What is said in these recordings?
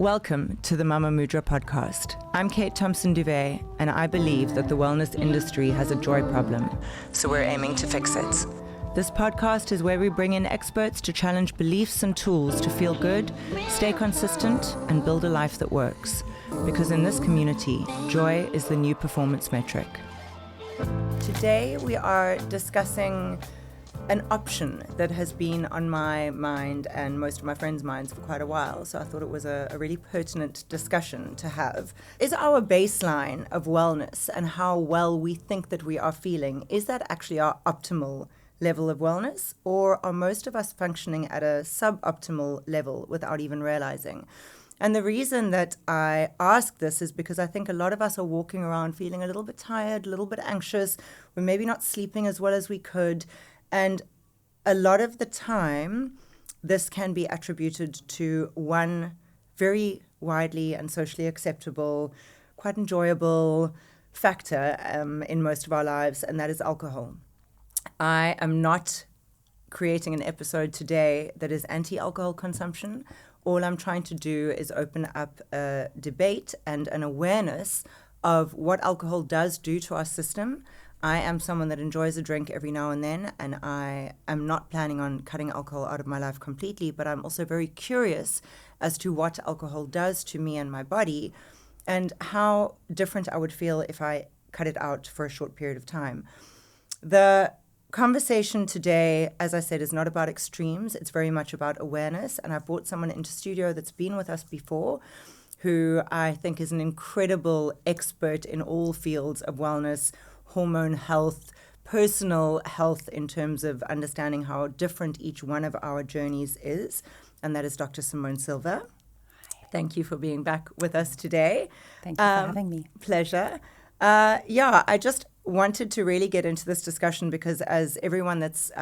Welcome to the Mama Mudra podcast. I'm Kate Thompson-Duwe, and I believe that the wellness industry has a joy problem, so we're aiming to fix it. This podcast is where we bring in experts to challenge beliefs and tools to feel good, stay consistent, and build a life that works. Because in this community, joy is the new performance metric. Today we are discussing an option that has been on my mind and most of my friends' minds for quite a while, so I thought it was a really pertinent discussion to have. Is our baseline of wellness and how well we think that we are feeling, is that actually our optimal level of wellness, or are most of us functioning at a suboptimal level without even realizing? And the reason that I ask this is because I think a lot of us are walking around feeling a little bit tired, a little bit anxious, we're maybe not sleeping as well as we could. And a lot of the time, this can be attributed to one very widely and socially acceptable, quite enjoyable factor in most of our lives, and that is alcohol. I am not creating an episode today that is anti-alcohol consumption. All I'm trying to do is open up a debate and an awareness of what alcohol does do to our system. I am someone that enjoys a drink every now and then, and I am not planning on cutting alcohol out of my life completely, but I'm also very curious as to what alcohol does to me and my body and how different I would feel if I cut it out for a short period of time. The conversation today, as I said, is not about extremes. It's very much about awareness, and I've brought someone into studio that's been with us before who I think is an incredible expert in all fields of wellness, hormone health, personal health in terms of understanding how different each one of our journeys is, and that is Dr. Simone Silva. Thank you for being back with us today. Thank you for having me. Pleasure. I just wanted to really get into this discussion because as everyone that's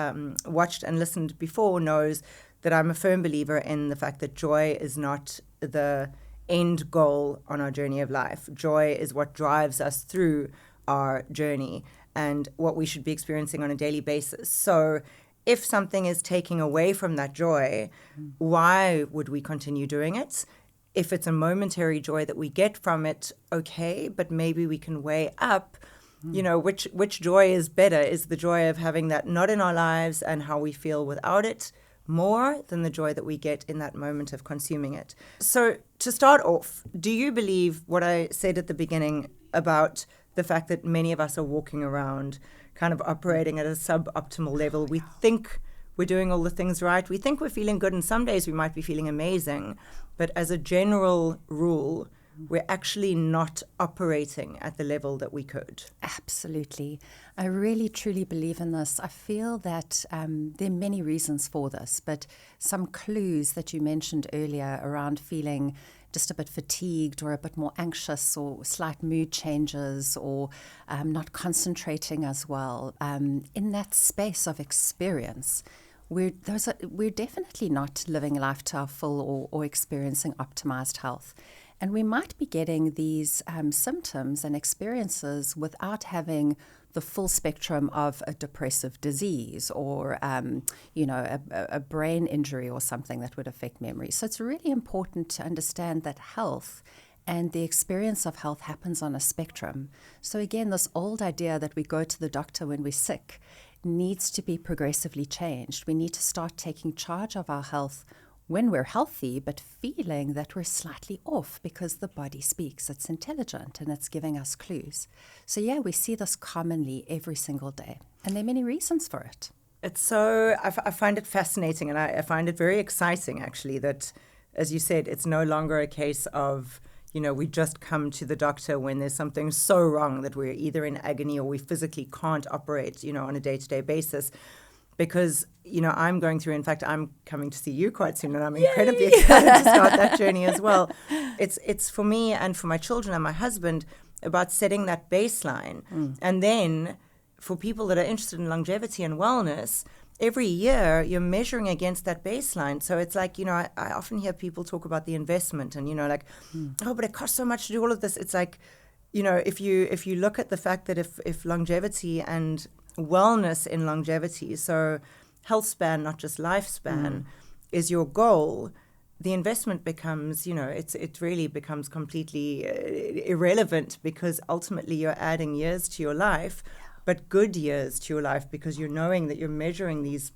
watched and listened before knows that I'm a firm believer in the fact that joy is not the end goal on our journey of life. Joy is what drives us through our journey and what we should be experiencing on a daily basis. So if something is taking away from that joy, why would we continue doing it? If it's a momentary joy that we get from it, okay, but maybe we can weigh up, which joy is better? Is the joy of having that not in our lives and how we feel without it more than the joy that we get in that moment of consuming it? So to start off, do you believe what I said at the beginning about the fact that many of us are walking around kind of operating at a suboptimal level? We think we're doing all the things right. We think we're feeling good, and some days we might be feeling amazing. But as a general rule, we're actually not operating at the level that we could. Absolutely. I really, truly believe in this. I feel that there are many reasons for this, but some clues that you mentioned earlier around feeling just a bit fatigued or a bit more anxious or slight mood changes or not concentrating as well. In that space of experience, we're definitely not living life to our full or experiencing optimized health. And we might be getting these symptoms and experiences without having the full spectrum of a depressive disease or, a brain injury or something that would affect memory. So it's really important to understand that health and the experience of health happens on a spectrum. So again, this old idea that we go to the doctor when we're sick needs to be progressively changed. We need to start taking charge of our health when we're healthy, but feeling that we're slightly off because the body speaks. It's intelligent and it's giving us clues. So yeah, we see this commonly every single day. And there are many reasons for it. It's so, I find it fascinating, and I find it very exciting actually that, as you said, it's no longer a case of, we just come to the doctor when there's something so wrong that we're either in agony or we physically can't operate, on a day-to-day basis. Because, I'm going through, in fact, I'm coming to see you quite soon, and I'm incredibly excited to start that journey as well. It's for me and for my children and my husband about setting that baseline. And then for people that are interested in longevity and wellness, every year you're measuring against that baseline. So it's like, I often hear people talk about the investment and, oh, but it costs so much to do all of this. It's like, if you look at the fact that if longevity and wellness in longevity, so health span, not just lifespan, is your goal, the investment becomes, it really becomes completely irrelevant, because ultimately you're adding years to your life, but good years to your life, because you're knowing that you're measuring these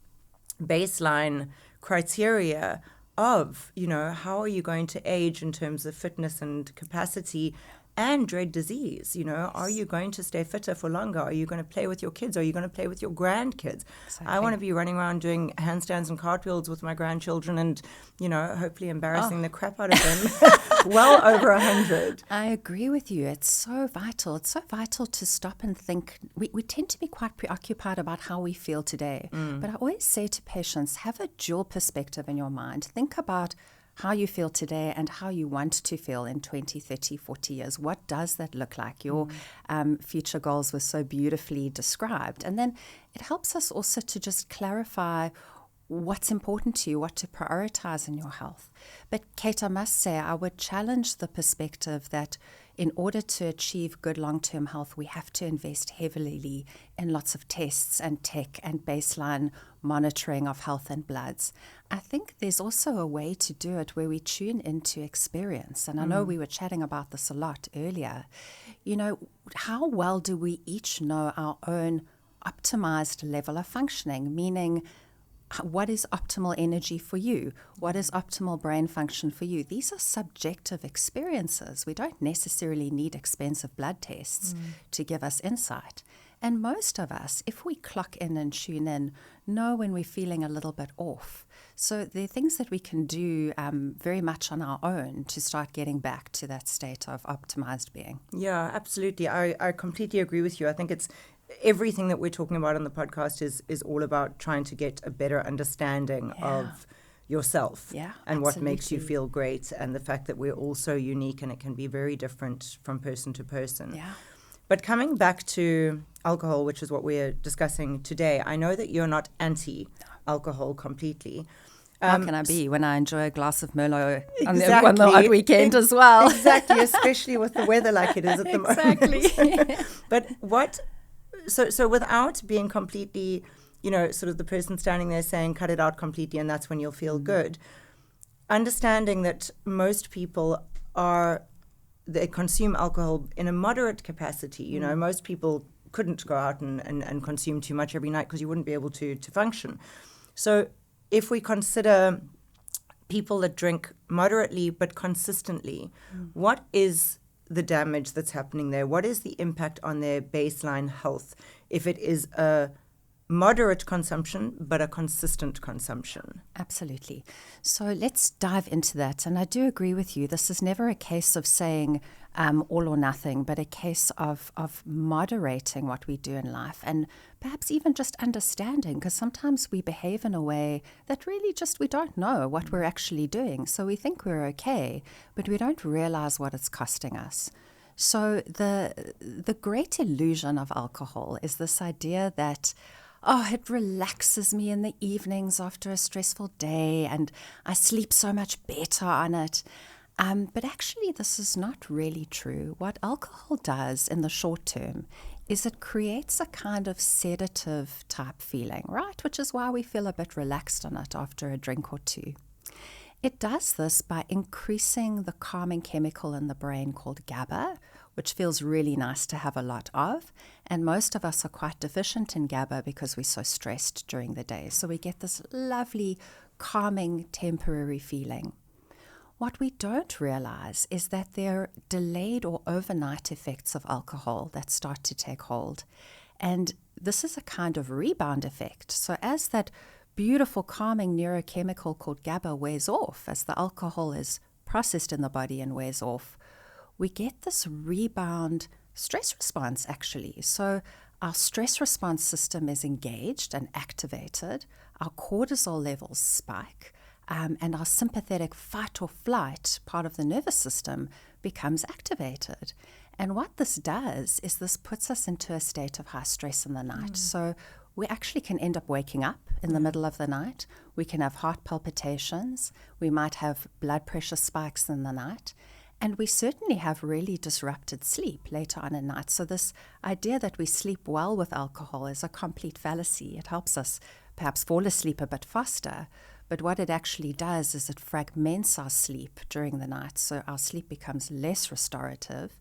baseline criteria of, how are you going to age in terms of fitness and capacity and dread disease. Are you going to stay fitter for longer? Are you going to play with your kids? Are you going to play with your grandkids? Exactly. I want to be running around doing handstands and cartwheels with my grandchildren and, hopefully embarrassing the crap out of them well over 100. I agree with you. It's so vital. It's so vital to stop and think. We tend to be quite preoccupied about how we feel today. But I always say to patients, have a dual perspective in your mind. Think about how you feel today and how you want to feel in 20, 30, 40 years. What does that look like? Your future goals were so beautifully described. And then it helps us also to just clarify what's important to you, what to prioritize in your health. But Kate, I must say, I would challenge the perspective that in order to achieve good long-term health, we have to invest heavily in lots of tests and tech and baseline monitoring of health and bloods. I think there's also a way to do it where we tune into experience. And I know we were chatting about this a lot earlier. How well do we each know our own optimized level of functioning, meaning what is optimal energy for you? What is optimal brain function for you? These are subjective experiences. We don't necessarily need expensive blood tests to give us insight. And most of us, if we clock in and tune in, know when we're feeling a little bit off. So there are things that we can do very much on our own to start getting back to that state of optimized being. Yeah, absolutely. I completely agree with you. I think it's everything that we're talking about on the podcast is all about trying to get a better understanding of yourself and what makes you feel great, and the fact that we're all so unique and it can be very different from person to person. Yeah. But coming back to alcohol, which is what we're discussing today, I know that you're not anti-alcohol completely. How can I be when I enjoy a glass of Merlot on the odd weekend as well? Exactly, especially with the weather like it is at the moment. But So without being completely, sort of the person standing there saying, cut it out completely and that's when you'll feel good, understanding that most people they consume alcohol in a moderate capacity. Most people couldn't go out and consume too much every night because you wouldn't be able to function. So if we consider people that drink moderately but consistently, what is the damage that's happening there? What is the impact on their baseline health if it is a moderate consumption but a consistent consumption? Absolutely. So let's dive into that. And I do agree with you. This is never a case of saying all or nothing, but a case of moderating what we do in life, and perhaps even just understanding, because sometimes we behave in a way that really just we don't know what we're actually doing. So we think we're okay, but we don't realize what it's costing us. So the great illusion of alcohol is this idea that it relaxes me in the evenings after a stressful day and I sleep so much better on it. But actually, this is not really true. What alcohol does in the short term is it creates a kind of sedative type feeling, right? Which is why we feel a bit relaxed on it after a drink or two. It does this by increasing the calming chemical in the brain called GABA, which feels really nice to have a lot of. And most of us are quite deficient in GABA because we're so stressed during the day. So we get this lovely, calming, temporary feeling. What we don't realize is that there are delayed or overnight effects of alcohol that start to take hold. And this is a kind of rebound effect. So as that beautiful calming neurochemical called GABA wears off, as the alcohol is processed in the body and wears off, we get this rebound stress response actually. So our stress response system is engaged and activated, our cortisol levels spike, and our sympathetic fight or flight part of the nervous system becomes activated. And what this does is this puts us into a state of high stress in the night. So we actually can end up waking up in the middle of the night. We can have heart palpitations. We might have blood pressure spikes in the night. And we certainly have really disrupted sleep later on in night. So this idea that we sleep well with alcohol is a complete fallacy. It helps us perhaps fall asleep a bit faster. But what it actually does is it fragments our sleep during the night, so our sleep becomes less restorative.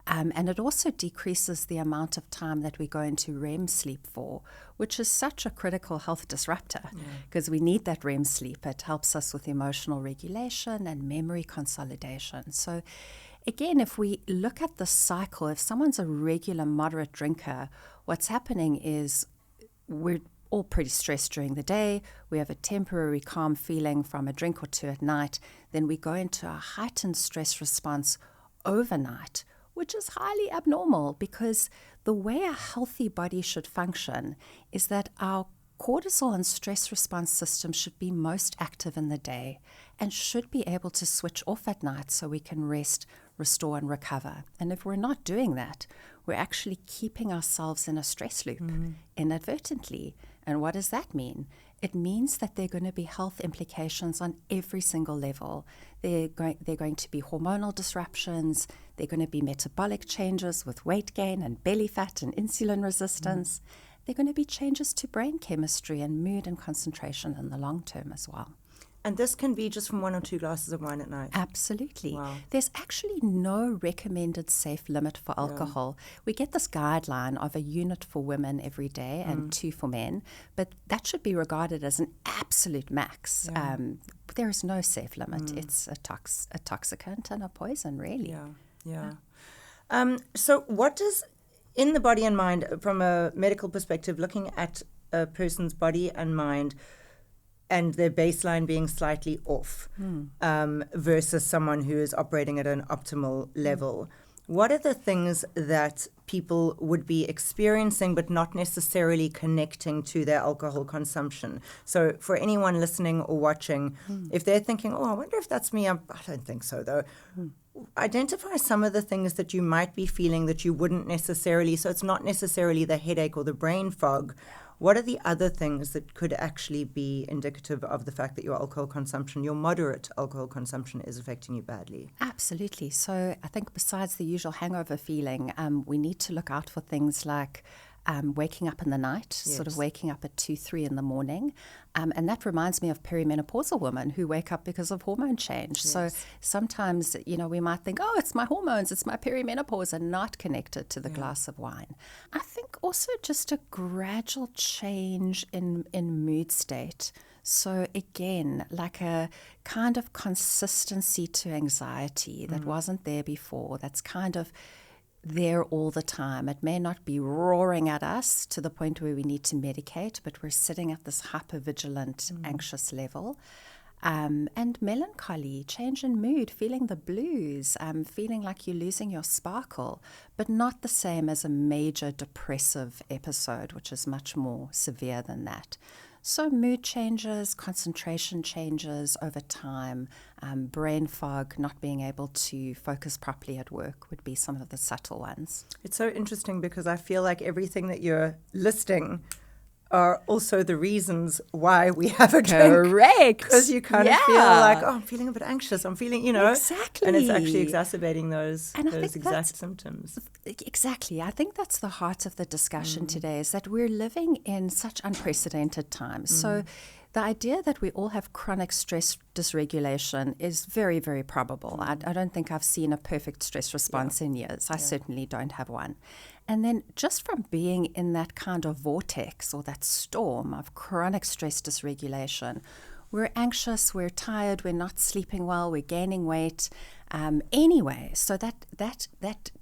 And it also decreases the amount of time that we go into REM sleep for, which is such a critical health disruptor because we need that REM sleep. It helps us with emotional regulation and memory consolidation. So again, if we look at the cycle, if someone's a regular moderate drinker, what's happening is we're all pretty stressed during the day. We have a temporary calm feeling from a drink or two at night. Then we go into a heightened stress response overnight, which is highly abnormal because the way a healthy body should function is that our cortisol and stress response system should be most active in the day and should be able to switch off at night so we can rest, restore, and recover. And if we're not doing that, we're actually keeping ourselves in a stress loop inadvertently. And what does that mean? It means that there are going to be health implications on every single level. They're going to be hormonal disruptions. They're going to be metabolic changes with weight gain and belly fat and insulin resistance. They're going to be changes to brain chemistry and mood and concentration in the long term as well. And this can be just from 1 or 2 glasses of wine at night? Absolutely. Wow. There's actually no recommended safe limit for alcohol. We get this guideline of a unit for women every day and 2 for men, but that should be regarded as an absolute max. There is no safe limit. It's a toxicant and a poison, really. So what does, in the body and mind, from a medical perspective, looking at a person's body and mind, and their baseline being slightly off versus someone who is operating at an optimal level, what are the things that people would be experiencing but not necessarily connecting to their alcohol consumption? So for anyone listening or watching, if they're thinking, I wonder if that's me, I don't think so though. Identify some of the things that you might be feeling that you wouldn't necessarily, so it's not necessarily the headache or the brain fog. What are the other things that could actually be indicative of the fact that your alcohol consumption, your moderate alcohol consumption, is affecting you badly? Absolutely. So I think besides the usual hangover feeling, we need to look out for things like waking up in the night, sort of waking up at 2, 3 in the morning. And that reminds me of perimenopausal women who wake up because of hormone change. So sometimes, we might think, it's my hormones, it's my perimenopause, and not connected to the glass of wine. I think also just a gradual change in mood state. So again, like a kind of consistency to anxiety that wasn't there before, that's kind of there all the time. It may not be roaring at us to the point where we need to medicate, but we're sitting at this hypervigilant, anxious level. And melancholy, change in mood, feeling the blues, feeling like you're losing your sparkle, but not the same as a major depressive episode, which is much more severe than that. So mood changes, concentration changes over time, brain fog, not being able to focus properly at work would be some of the subtle ones. It's so interesting because I feel like everything that you're listing are also the reasons why we have a drink. Correct. Because you kind of feel like, I'm feeling a bit anxious. I'm feeling, Exactly. And it's actually exacerbating those exact symptoms. Exactly. I think that's the heart of the discussion today, is that we're living in such unprecedented times. So the idea that we all have chronic stress dysregulation is very, very probable. I don't think I've seen a perfect stress response in years. I certainly don't have one. And then just from being in that kind of vortex or that storm of chronic stress dysregulation, we're anxious, we're tired, we're not sleeping well, we're gaining weight. Anyway, so that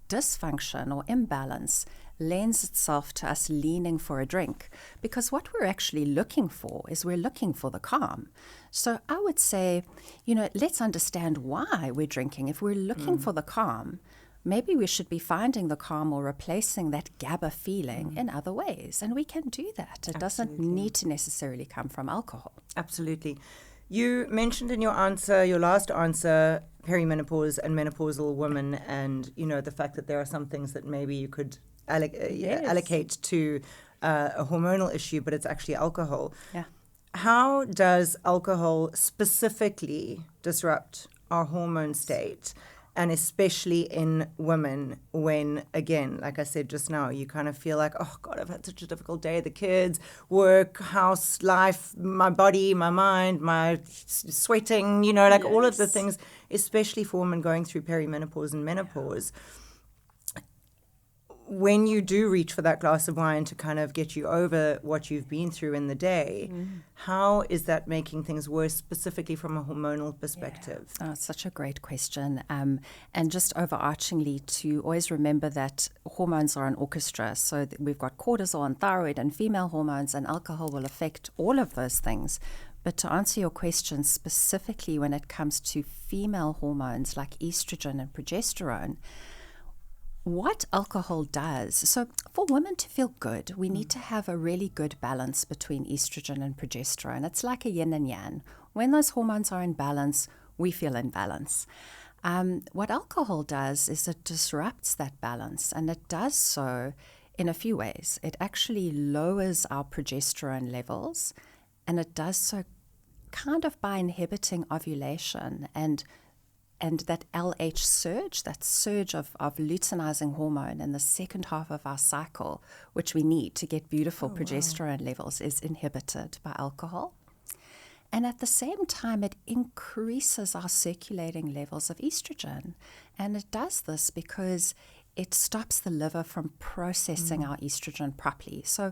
dysfunction or imbalance lends itself to us leaning for a drink, because what we're actually looking for is we're looking for the calm. So I would say, let's understand why we're drinking. If we're looking for the calm, maybe we should be finding the calm or replacing that GABA feeling in other ways. And we can do that. It doesn't need to necessarily come from alcohol. Absolutely. You mentioned in your last answer, perimenopause and menopausal women, and, the fact that there are some things that maybe you could allocate to a hormonal issue, but it's actually alcohol. Yeah. How does alcohol specifically disrupt our hormone state? And especially in women when, again, like I said just now, you kind of feel like, oh, God, I've had such a difficult day. The kids, work, house, life, my body, my mind, my sweating, like all of the things, especially for women going through perimenopause and menopause. When you do reach for that glass of wine to kind of get you over what you've been through in the day, how is that making things worse, specifically from a hormonal perspective? Yeah. Oh, it's such a great question. And just overarchingly, to always remember that hormones are an orchestra. So we've got cortisol and thyroid and female hormones, and alcohol will affect all of those things. But to answer your question specifically when it comes to female hormones like estrogen and progesterone, what alcohol does, so for women to feel good, we need to have a really good balance between estrogen and progesterone. It's like a yin and yang. When those hormones are in balance, we feel in balance. What alcohol does is it disrupts that balance, and it does so in a few ways. It actually lowers our progesterone levels, and it does so kind of by inhibiting ovulation and that LH surge, that surge of luteinizing hormone in the second half of our cycle, which we need to get beautiful progesterone levels, is inhibited by alcohol. And at the same time, it increases our circulating levels of estrogen. And it does this because it stops the liver from processing our estrogen properly. So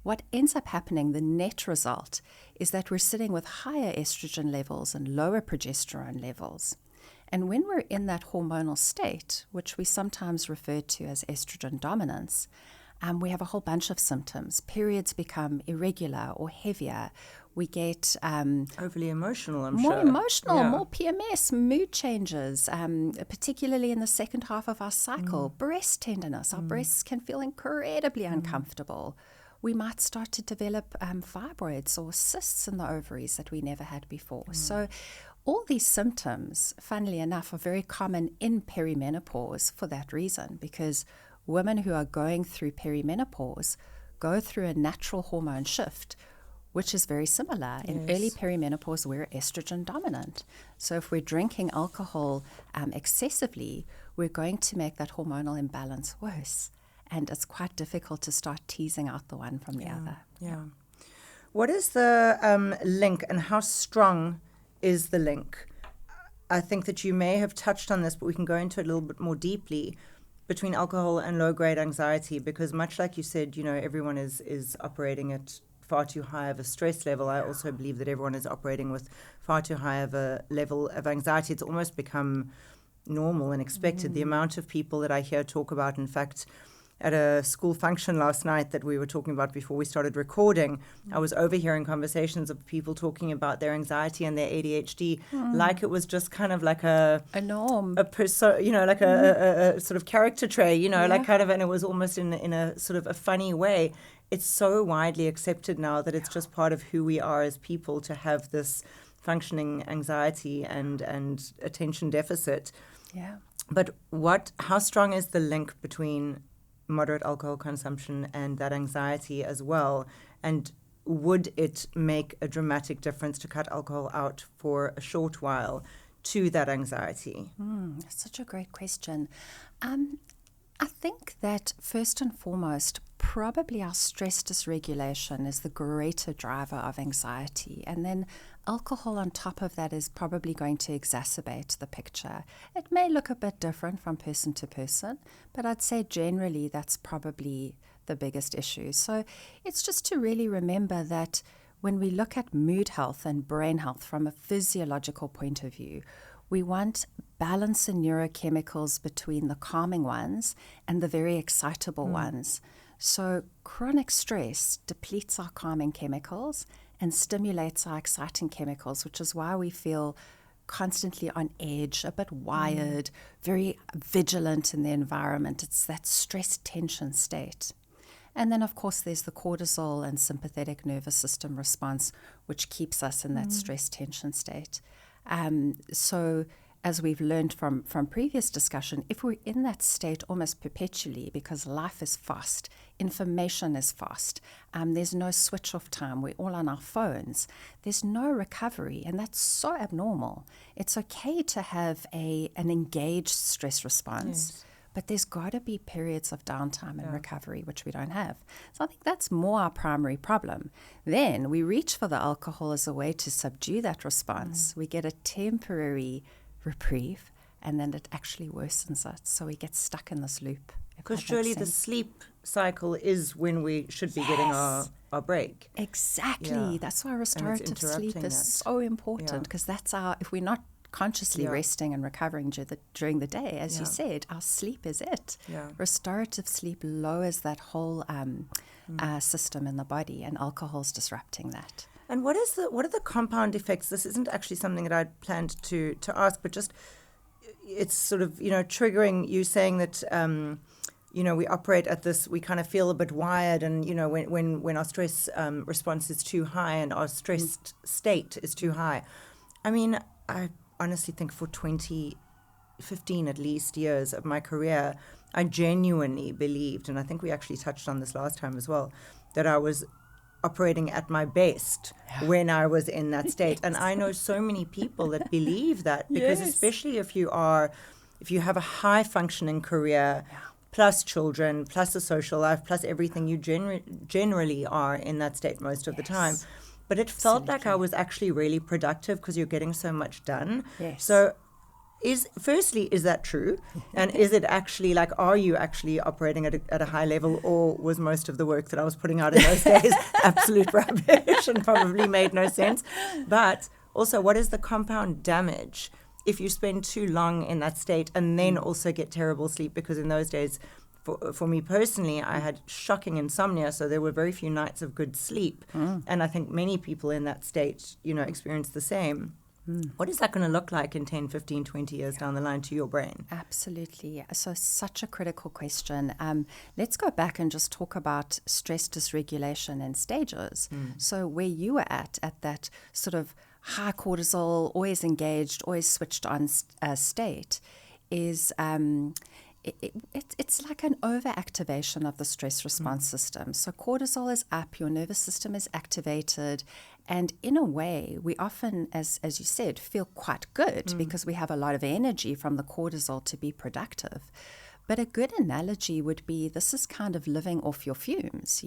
what ends up happening, the net result, is that we're sitting with higher estrogen levels and lower progesterone levels. And when we're in that hormonal state, which we sometimes refer to as estrogen dominance, we have a whole bunch of symptoms. Periods become irregular or heavier. We get overly emotional, more emotional, more PMS, mood changes, particularly in the second half of our cycle. Breast tenderness. Our breasts can feel incredibly uncomfortable. We might start to develop fibroids or cysts in the ovaries that we never had before. So all these symptoms, funnily enough, are very common in perimenopause for that reason, because women who are going through perimenopause go through a natural hormone shift, which is very similar. In early perimenopause, we're estrogen dominant. So if we're drinking alcohol excessively, we're going to make that hormonal imbalance worse. And it's quite difficult to start teasing out the one from the other. Yeah. What is the link, and how strong is the link? I think that you may have touched on this, but we can go into it a little bit more deeply, between alcohol and low-grade anxiety, because much like you said, everyone is operating at far too high of a stress level. I also believe that everyone is operating with far too high of a level of anxiety. It's almost become normal and expected. The amount of people that I hear talk about, in fact, at a school function last night that we were talking about before we started recording, I was overhearing conversations of people talking about their anxiety and their ADHD like it was just kind of like a norm, a sort of character trait, like kind of, and it was almost in a sort of a funny way. It's so widely accepted now that it's just part of who we are as people to have this functioning anxiety and attention deficit. Yeah. But how strong is the link between moderate alcohol consumption and that anxiety as well? And would it make a dramatic difference to cut alcohol out for a short while to that anxiety? That's such a great question. I think that first and foremost, probably our stress dysregulation is the greater driver of anxiety. And then alcohol on top of that is probably going to exacerbate the picture. It may look a bit different from person to person, but I'd say generally that's probably the biggest issue. So it's just to really remember that when we look at mood health and brain health from a physiological point of view, we want balance in neurochemicals between the calming ones and the very excitable ones. So chronic stress depletes our calming chemicals and stimulates our exciting chemicals, which is why we feel constantly on edge, a bit wired, very vigilant in the environment. It's that stress tension state. And then, of course, there's the cortisol and sympathetic nervous system response, which keeps us in that stress tension state. So as we've learned from previous discussion, if we're in that state almost perpetually because life is fast, information is fast, there's no switch off time, we're all on our phones, there's no recovery, and that's so abnormal. It's okay to have an engaged stress response. Yes. But there's got to be periods of downtime and recovery, which we don't have. So I think that's more our primary problem. Then we reach for the alcohol as a way to subdue that response. We get a temporary reprieve, and then it actually worsens it. So we get stuck in this loop. Because surely the sleep cycle is when we should be getting our break. Exactly. Yeah. That's why restorative sleep is so important, because that's if we're not consciously resting and recovering during the day, as you said, our sleep is it. Yeah. Restorative sleep lowers that whole system in the body, and alcohol's disrupting that. And what are the compound effects? This isn't actually something that I'd planned to ask, but just it's sort of, triggering you saying that, we operate at this, we kind of feel a bit wired, and, when our stress response is too high and our stressed state is too high. I mean, I honestly think for 15 at least years of my career, I genuinely believed, and I think we actually touched on this last time as well, that I was operating at my best when I was in that state. And I know so many people that believe that, because especially if you have a high functioning career, plus children, plus a social life, plus everything, you generally are in that state most of the time. But it felt like I was actually really productive because you're getting so much done. Yes. So is that true? And is it actually are you actually operating at a high level, or was most of the work that I was putting out in those days absolute rubbish and probably made no sense? But also, what is the compound damage if you spend too long in that state and then also get terrible sleep? Because in those days, for me personally, I had shocking insomnia, so there were very few nights of good sleep. And I think many people in that state, experience the same. What is that going to look like in 10, 15, 20 years down the line to your brain? Absolutely. So such a critical question. Let's go back and just talk about stress dysregulation and stages. So where you were at that sort of high cortisol, always engaged, always switched on state is... It's like an overactivation of the stress response system. So cortisol is up, your nervous system is activated, and in a way, we often, as you said, feel quite good because we have a lot of energy from the cortisol to be productive. But a good analogy would be this is kind of living off your fumes.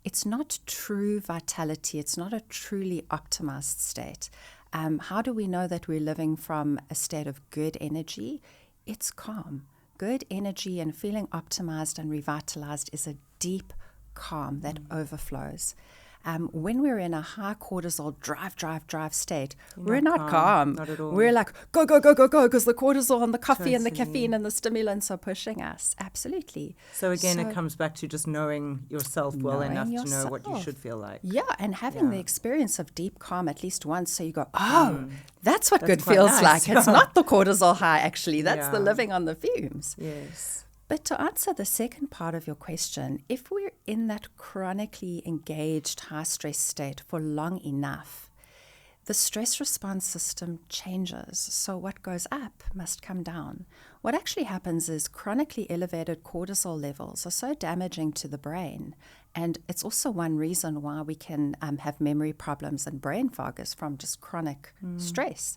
It's not true vitality. It's not a truly optimized state. How do we know that we're living from a state of good energy? It's calm. Good energy and feeling optimized and revitalized is a deep calm that overflows. When we're in a high cortisol drive state, we're not calm. Not at all. We're like, go, because the cortisol and the coffee and the caffeine and the stimulants are pushing us. Absolutely. So again, it comes back to just knowing yourself well enough to know what you should feel like. Yeah, and having the experience of deep calm at least once, so you go, that's what good quite feels nice. like. It's not the cortisol high, actually. That's the living on the fumes. Yes. But to answer the second part of your question, if we're in that chronically engaged high-stress state for long enough, the stress response system changes. So what goes up must come down. What actually happens is chronically elevated cortisol levels are so damaging to the brain. And it's also one reason why we can have memory problems and brain fog is from just chronic stress.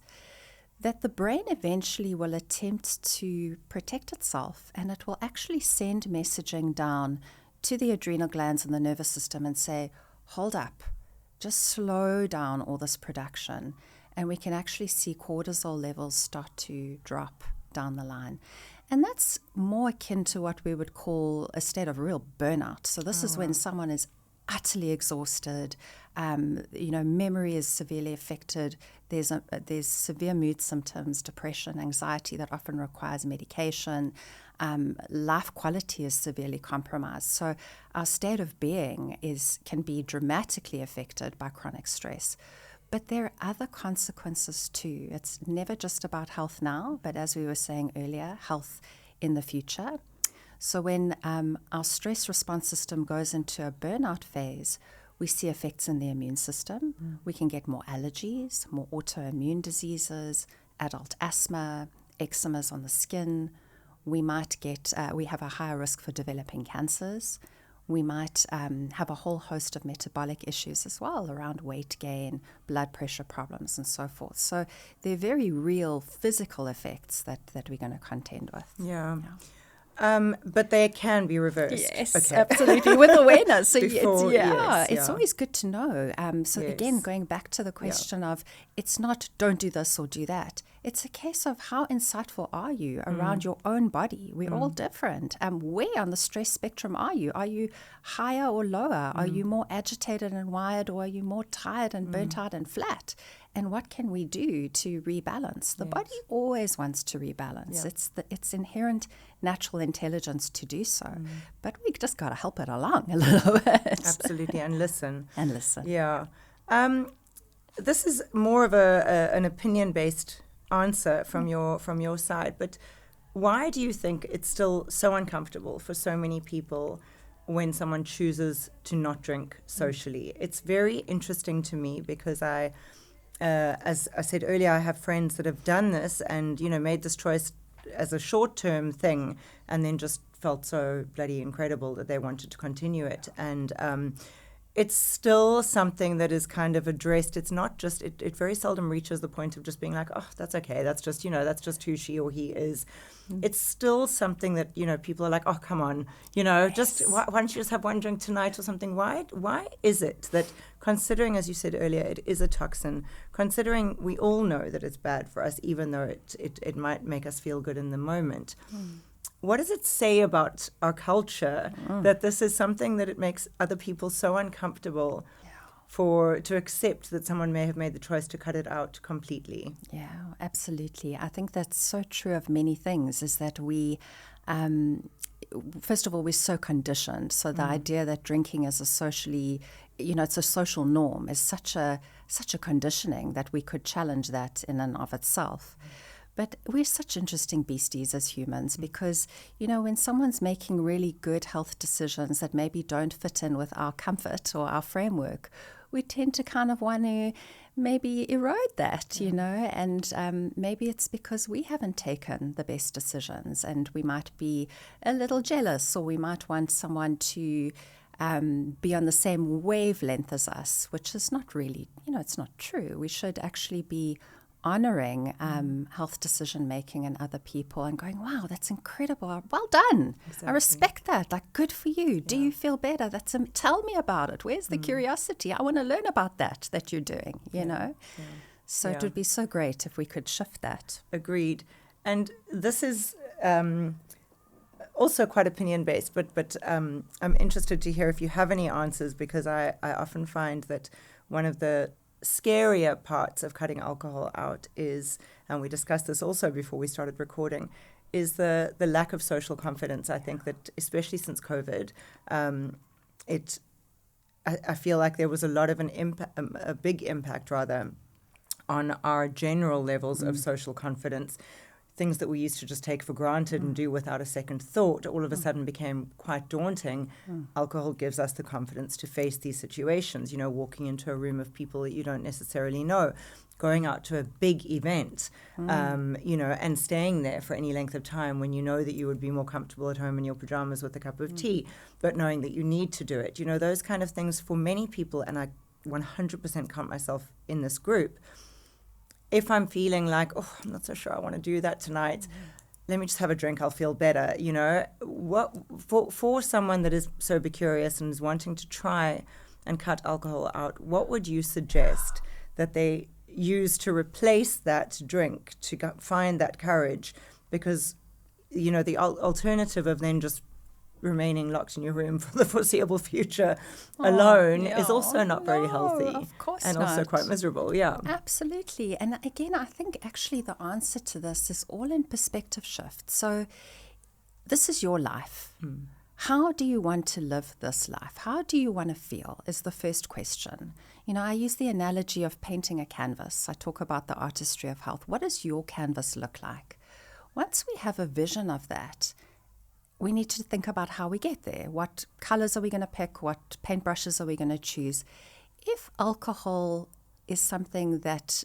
That the brain eventually will attempt to protect itself, and it will actually send messaging down to the adrenal glands and the nervous system and say, hold up, just slow down all this production. And we can actually see cortisol levels start to drop down the line. And that's more akin to what we would call a state of real burnout. So this is when someone is utterly exhausted, memory is severely affected, there's severe mood symptoms, depression, anxiety that often requires medication, life quality is severely compromised. So our state of being can be dramatically affected by chronic stress. But there are other consequences too. It's never just about health now, but as we were saying earlier, health in the future. So when our stress response system goes into a burnout phase, we see effects in the immune system. We can get more allergies, more autoimmune diseases, adult asthma, eczemas on the skin. We might we have a higher risk for developing cancers. We might have a whole host of metabolic issues as well around weight gain, blood pressure problems, and so forth. So they're very real physical effects that we're going to contend with. Yeah. But they can be reversed. Yes, okay. absolutely, with awareness. So Before, it's always good to know. So Yes. again, going back to the question of, it's not don't do this or do that. It's a case of how insightful are you around your own body? We're all different. Where on the stress spectrum are you? Are you higher or lower? Are you more agitated and wired, or are you more tired and burnt out and flat? And what can we do to rebalance? The body always wants to rebalance. Yeah. It's inherent natural intelligence to do so. But we just got to help it along a little bit. Absolutely, and listen. And listen. Yeah. This is more of an opinion-based answer from your side, but why do you think it's still so uncomfortable for so many people when someone chooses to not drink socially? It's very interesting to me because as I said earlier, I have friends that have done this and, made this choice as a short-term thing and then just felt so bloody incredible that they wanted to continue it. And it's still something that is kind of addressed. It's not just, it very seldom reaches the point of just being like, oh, that's okay. That's just, that's just who she or he is. It's still something that, people are like, oh, come on, just why don't you just have one drink tonight or something? Why is it that, considering, as you said earlier, it is a toxin, considering we all know that it's bad for us, even though it might make us feel good in the moment. What does it say about our culture that this is something that it makes other people so uncomfortable to accept that someone may have made the choice to cut it out completely? Yeah, absolutely. I think that's so true of many things, is that we, first of all, we're so conditioned. So the idea that drinking is a socially, it's a social norm is such a conditioning that we could challenge that in and of itself. But we're such interesting beasties as humans because, when someone's making really good health decisions that maybe don't fit in with our comfort or our framework, we tend to kind of want to maybe erode that, and maybe it's because we haven't taken the best decisions and we might be a little jealous, or we might want someone to be on the same wavelength as us, which is not really, it's not true. We should actually be honoring health decision making in other people and going, wow, that's incredible. Well done. Exactly. I respect that. Like, good for you. Do you feel better? Tell me about it. Where's the curiosity? I want to learn about that you're doing, So it would be so great if we could shift that. Agreed. And this is also quite opinion-based, but I'm interested to hear if you have any answers, because I often find that one of the scarier parts of cutting alcohol out is, and we discussed this also before we started recording, is the lack of social confidence. I think that especially since COVID, I feel like there was a lot of a big impact rather on our general levels of social confidence. Things that we used to just take for granted and do without a second thought all of a sudden became quite daunting. Alcohol gives us the confidence to face these situations, walking into a room of people that you don't necessarily know, going out to a big event, and staying there for any length of time when you know that you would be more comfortable at home in your pajamas with a cup of tea, but knowing that you need to do it. Those kind of things for many people, and I 100% count myself in this group. If I'm feeling like, oh, I'm not so sure I want to do that tonight, let me just have a drink, I'll feel better. What for someone that is so curious and is wanting to try and cut alcohol out, what would you suggest that they use to replace that drink, to find that courage? Because, the alternative of then just remaining locked in your room for the foreseeable future alone is also not very healthy. Of course and not. also quite miserable, yeah. Absolutely. And again, I think actually the answer to this is all in perspective shift. So this is your life. How do you want to live this life? How do you want to feel is the first question. I use the analogy of painting a canvas. I talk about the artistry of health. What does your canvas look like? Once we have a vision of that, we need to think about how we get there. What colors are we going to pick? What paintbrushes are we going to choose? If alcohol is something that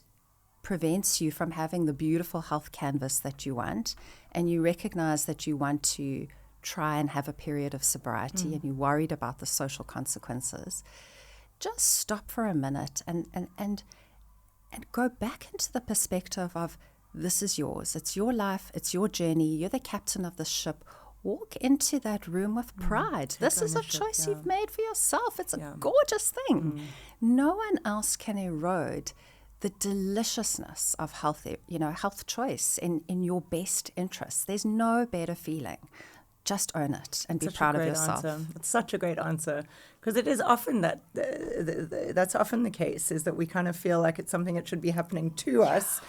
prevents you from having the beautiful health canvas that you want, and you recognize that you want to try and have a period of sobriety and you're worried about the social consequences, just stop for a minute and go back into the perspective of, this is yours. It's your life. It's your journey. You're the captain of the ship. Walk into that room with pride. This is a choice you've made for yourself. It's a gorgeous thing. No one else can erode the deliciousness of health, health choice in your best interests. There's no better feeling. Just own it and be proud of yourself. It's such a great answer, because it is often that that's often the case, is that we kind of feel like it's something that should be happening to us.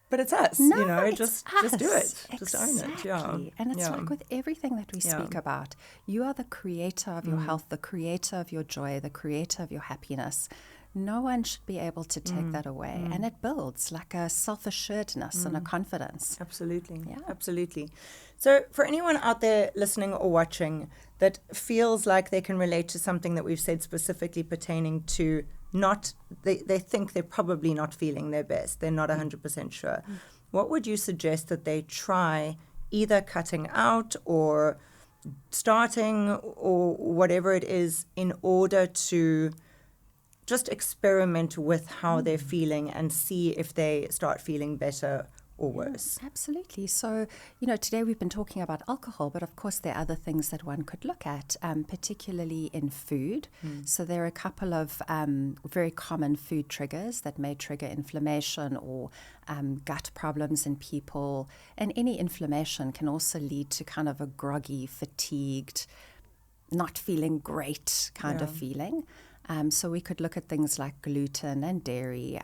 But it's us, No, just do it. Just own it. Yeah. And it's like with everything that we speak about, you are the creator of your health, the creator of your joy, the creator of your happiness. No one should be able to take that away. And it builds like a self-assuredness and a confidence. Absolutely. Yeah. Absolutely. So for anyone out there listening or watching that feels like they can relate to something that we've said specifically pertaining to they think they're probably not feeling their best, they're not 100% sure, what would you suggest that they try, either cutting out or starting or whatever it is, in order to just experiment with how they're feeling and see if they start feeling better or worse? Absolutely. So, today we've been talking about alcohol, but of course there are other things that one could look at, particularly in food. So there are a couple of very common food triggers that may trigger inflammation or gut problems in people. And any inflammation can also lead to kind of a groggy, fatigued, not feeling great kind of feeling. So we could look at things like gluten and dairy.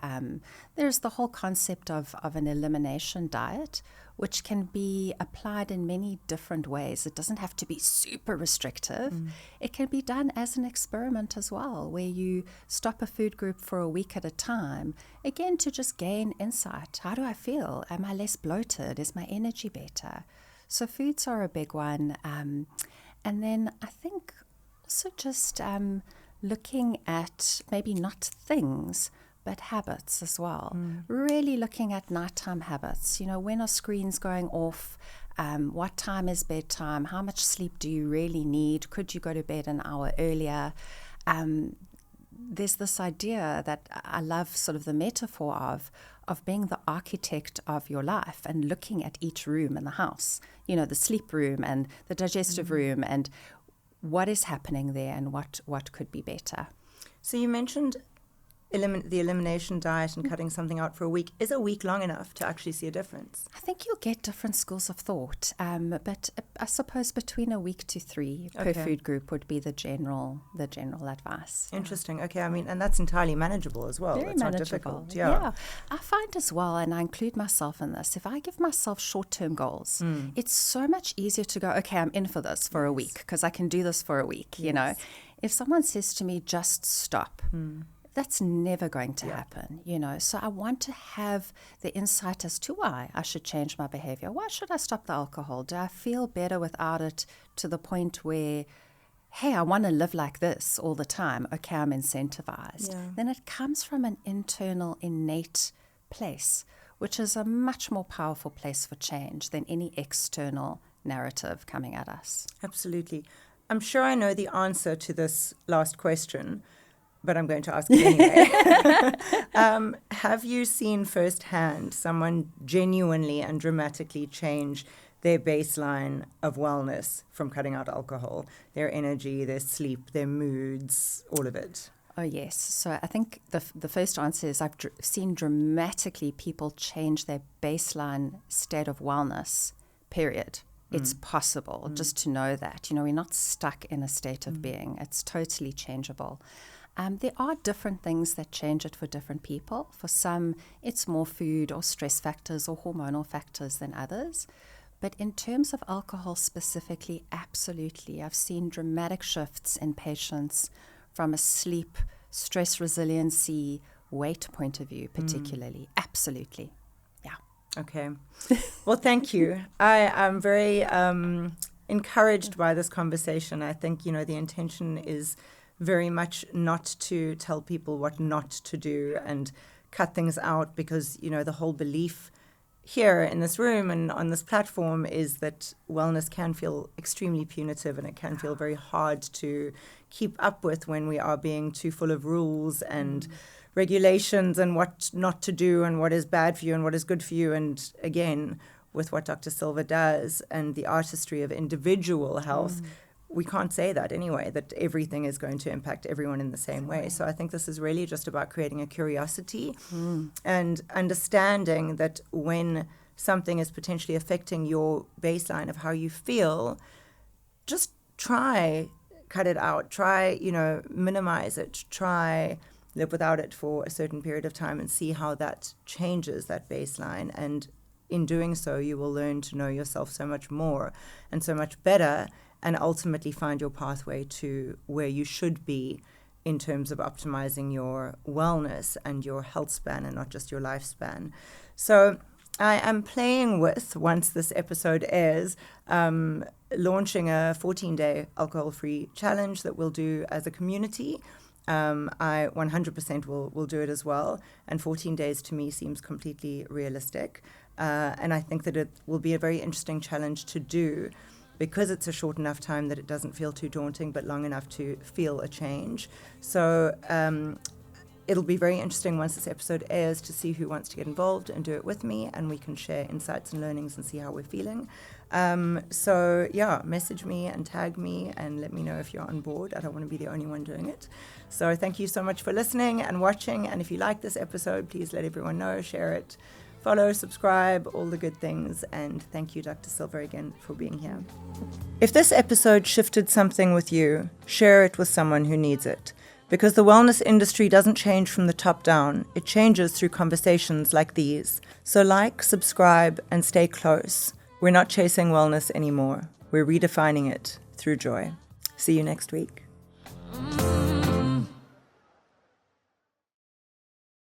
There's the whole concept of an elimination diet, which can be applied in many different ways. It doesn't have to be super restrictive. It can be done as an experiment as well, where you stop a food group for a week at a time, again, to just gain insight. How do I feel? Am I less bloated? Is my energy better? So foods are a big one. And then I think also just looking at maybe not things, but habits as well. Really looking at nighttime habits. When are screens going off? What time is bedtime? How much sleep do you really need? Could you go to bed an hour earlier? There's this idea that I love, sort of the metaphor of being the architect of your life and looking at each room in the house. The sleep room and the digestive room, and what is happening there and what could be better. So you mentioned the elimination diet and cutting something out for a week. Is a week long enough to actually see a difference? I think you'll get different schools of thought, but I suppose between a week to 3 per food group would be the general advice. Interesting. Okay, and that's entirely manageable as well. Very it's manageable. Not difficult. Yeah. I find as well, and I include myself in this, if I give myself short-term goals, it's so much easier to go, okay, I'm in for this for a week because I can do this for a week. If someone says to me, just stop, that's never going to happen, So I want to have the insight as to why I should change my behavior. Why should I stop the alcohol? Do I feel better without it, to the point where, hey, I want to live like this all the time? Okay, I'm incentivized. Then it comes from an internal, innate place, which is a much more powerful place for change than any external narrative coming at us. Absolutely. I'm sure I know the answer to this last question, but I'm going to ask it anyway. Have you seen firsthand someone genuinely and dramatically change their baseline of wellness from cutting out alcohol? Their energy, their sleep, their moods, all of it? Oh, yes. So I think the first answer is I've seen dramatically people change their baseline state of wellness, period. It's possible just to know that. We're not stuck in a state of being. It's totally changeable. There are different things that change it for different people. For some, it's more food or stress factors or hormonal factors than others. But in terms of alcohol specifically, absolutely. I've seen dramatic shifts in patients from a sleep, stress resiliency, weight point of view, particularly. Absolutely. Yeah. Okay. Well, thank you. I am very encouraged by this conversation. I think, the intention is very much not to tell people what not to do and cut things out because, the whole belief here in this room and on this platform is that wellness can feel extremely punitive, and it can feel very hard to keep up with when we are being too full of rules and regulations and what not to do and what is bad for you and what is good for you. And again, with what Dr. Silva does and the artistry of individual health, we can't say that anyway, that everything is going to impact everyone in the same way. So I think this is really just about creating a curiosity and understanding that when something is potentially affecting your baseline of how you feel, just try cut it out, try, minimize it, try live without it for a certain period of time and see how that changes that baseline. And in doing so, you will learn to know yourself so much more and so much better, and ultimately find your pathway to where you should be in terms of optimizing your wellness and your health span and not just your lifespan. So I am playing with, once this episode airs, launching a 14-day alcohol-free challenge that we'll do as a community. I 100% will do it as well. And 14 days to me seems completely realistic. And I think that it will be a very interesting challenge to do, because it's a short enough time that it doesn't feel too daunting, but long enough to feel a change. So it'll be very interesting once this episode airs to see who wants to get involved and do it with me, and we can share insights and learnings and see how we're feeling. So message me and tag me and let me know if you're on board. I don't want to be the only one doing it. So thank you so much for listening and watching. And if you like this episode, please let everyone know, share it, follow, subscribe, all the good things. And thank you, Dr. Silva, again for being here. If this episode shifted something with you, share it with someone who needs it. Because the wellness industry doesn't change from the top down. It changes through conversations like these. So like, subscribe, and stay close. We're not chasing wellness anymore. We're redefining it through joy. See you next week.